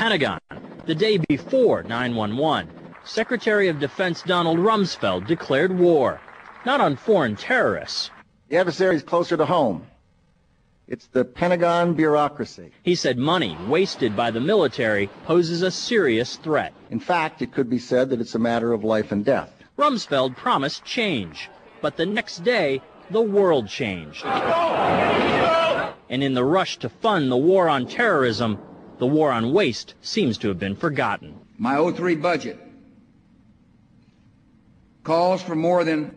Pentagon, the day before 9/11, Secretary of Defense Donald Rumsfeld declared war, not on foreign terrorists. The adversary is closer to home. It's the Pentagon bureaucracy. He said money wasted by the military poses a serious threat. In fact, it could be said that it's a matter of life and death. Rumsfeld promised change, but the next day, the world changed. And in the rush to fund the war on terrorism, the war on waste seems to have been forgotten. My 03 budget calls for more than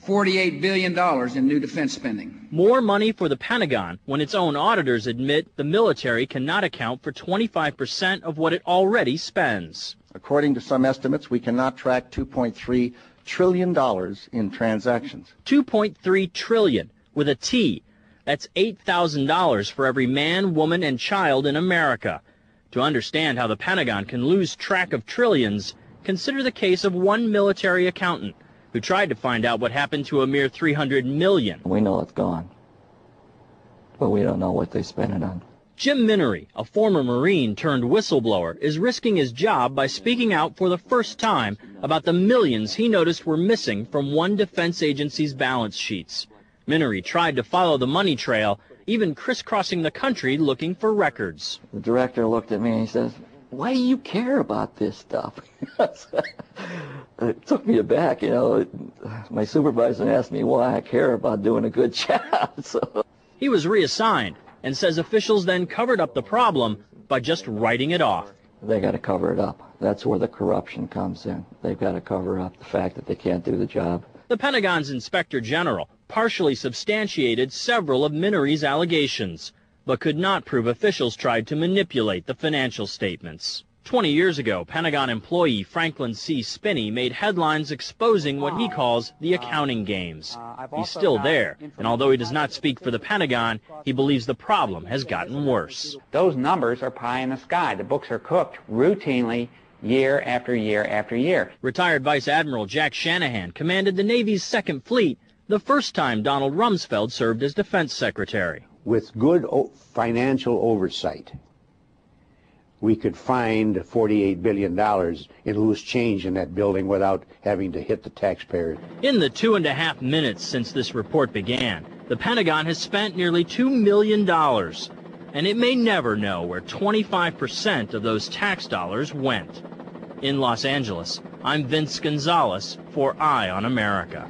$48 billion in new defense spending. More money for the Pentagon when its own auditors admit the military cannot account for 25% of what it already spends. According to some estimates, we cannot track $2.3 trillion in transactions. $2.3 trillion with a T. That's $8,000 for every man, woman, and child in America. To understand how the Pentagon can lose track of trillions, consider the case of one military accountant who tried to find out what happened to a mere $300 million. We know it's gone, but we don't know what they spent it on. Jim Minery, a former Marine turned whistleblower, is risking his job by speaking out for the first time about the millions he noticed were missing from one defense agency's balance sheets. Minery tried to follow the money trail, even crisscrossing the country looking for records. The director looked at me and he says, "Why do you care about this stuff?" It took me aback, you know. My supervisor asked me why I care about doing a good job. So he was reassigned and says officials then covered up the problem by just writing it off. They got to cover it up. That's where the corruption comes in. They've got to cover up the fact that they can't do the job. The Pentagon's Inspector General partially substantiated several of Minery's allegations, but could not prove officials tried to manipulate the financial statements. 20 years ago, Pentagon employee Franklin C. Spinney made headlines exposing what he calls the accounting games. He's still there, and although he does not speak for the Pentagon, he believes the problem has gotten worse. Those numbers are pie in the sky. The books are cooked routinely year after year after year. Retired Vice Admiral Jack Shanahan commanded the Navy's Second Fleet the first time Donald Rumsfeld served as Defense Secretary. With good financial oversight, we could find $48 billion in loose change in that building without having to hit the taxpayers. In the 2.5 minutes since this report began, the Pentagon has spent nearly $2 million, and it may never know where 25% of those tax dollars went. In Los Angeles, I'm Vince Gonzalez for Eye on America.